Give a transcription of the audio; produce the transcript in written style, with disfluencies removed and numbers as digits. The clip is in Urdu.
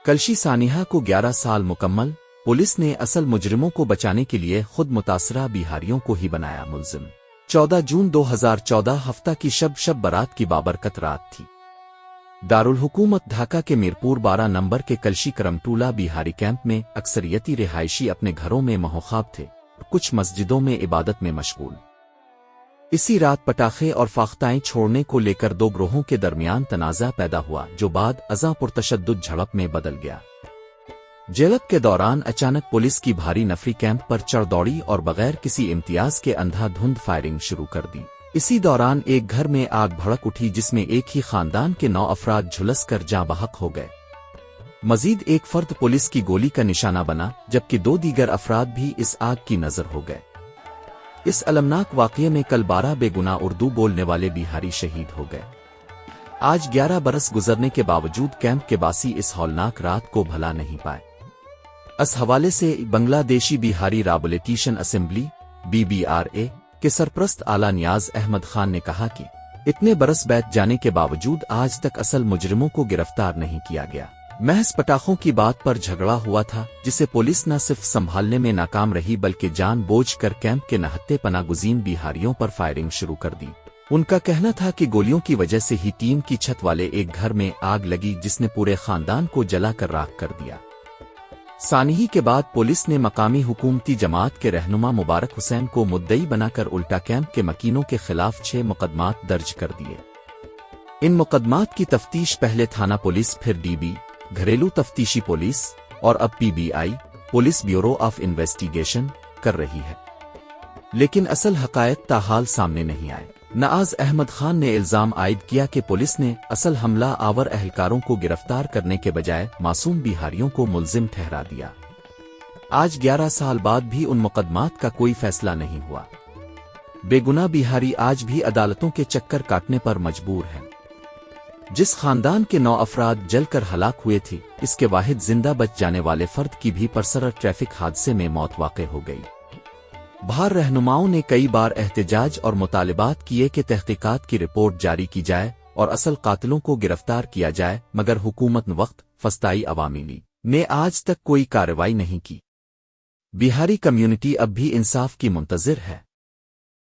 کلشی سانحہ کو 11 سال مکمل، پولیس نے اصل مجرموں کو بچانے کے لیے خود متاثرہ بہاریوں کو ہی بنایا ملزم۔ 14 جون 2014 ہفتہ کی شب برات کی بابرکت رات تھی۔ دارالحکومت ڈھاکہ کے میرپور 12 نمبر کے کلشی کرمٹولہ بہاری کیمپ میں اکثریتی رہائشی اپنے گھروں میں مہوخواب تھے، کچھ مسجدوں میں عبادت میں مشغول۔ اسی رات پٹاخے اور فاختائیں چھوڑنے کو لے کر دو گروہوں کے درمیان تنازع پیدا ہوا، جو بعد ازاں پرتشدد جھڑپ میں بدل گیا۔ جھڑپ کے دوران اچانک پولیس کی بھاری نفری کیمپ پر چڑھ دوڑی اور بغیر کسی امتیاز کے اندھا دھند فائرنگ شروع کر دی۔ اسی دوران ایک گھر میں آگ بھڑک اٹھی جس میں ایک ہی خاندان کے 9 افراد جھلس کر جاں بحق ہو گئے۔ مزید ایک فرد پولیس کی گولی کا نشانہ بنا، جبکہ 2 دیگر افراد بھی اس آگ کی نظر ہو گئے۔ اس المناک واقعے میں کل 12 بے گناہ اردو بولنے والے بہاری شہید ہو گئے۔ آج 11 برس گزرنے کے باوجود کیمپ کے باسی اس ہولناک رات کو بھلا نہیں پائے۔ اس حوالے سے بنگلہ دیشی بہاری ریہیبلیٹیشن اسمبلی BBRA کے سرپرست اعلیٰ نیاز احمد خان نے کہا کہ اتنے برس بیت جانے کے باوجود آج تک اصل مجرموں کو گرفتار نہیں کیا گیا۔ محض پٹاخوں کی بات پر جھگڑا ہوا تھا، جسے پولیس نہ صرف سنبھالنے میں ناکام رہی بلکہ جان بوجھ کر کیمپ کے نہتے پناہ گزین بہاریوں پر فائرنگ شروع کر دی۔ ان کا کہنا تھا کہ گولیوں کی وجہ سے ہی ٹیم کی چھت والے ایک گھر میں آگ لگی جس نے پورے خاندان کو جلا کر راکھ کر دیا۔ سانحے کے بعد پولیس نے مقامی حکومتی جماعت کے رہنما مبارک حسین کو مدعی بنا کر الٹا کیمپ کے مکینوں کے خلاف 6 مقدمات درج کر دیے۔ ان مقدمات کی تفتیش پہلے تھانہ پولیس، پھر DB گھریلو تفتیشی پولیس اور اب PBI police bureau of investigation کر رہی ہے، لیکن اصل حقائق تاحال سامنے نہیں آئے۔ ناز احمد خان نے الزام عائد کیا کہ پولیس نے اصل حملہ آور اہلکاروں کو گرفتار کرنے کے بجائے معصوم بہاریوں کو ملزم ٹھہرا دیا۔ آج 11 سال بعد بھی ان مقدمات کا کوئی فیصلہ نہیں ہوا۔ بے گناہ بہاری آج بھی عدالتوں کے چکر کاٹنے پر مجبور ہیں۔ جس خاندان کے 9 افراد جل کر ہلاک ہوئے تھے، اس کے واحد زندہ بچ جانے والے فرد کی بھی پرسرر ٹریفک حادثے میں موت واقع ہو گئی۔ بہار رہنماؤں نے کئی بار احتجاج اور مطالبات کیے کہ تحقیقات کی رپورٹ جاری کی جائے اور اصل قاتلوں کو گرفتار کیا جائے، مگر حکومت وقت فسطائی عوامی لیگ نے آج تک کوئی کارروائی نہیں کی۔ بہاری کمیونٹی اب بھی انصاف کی منتظر ہے۔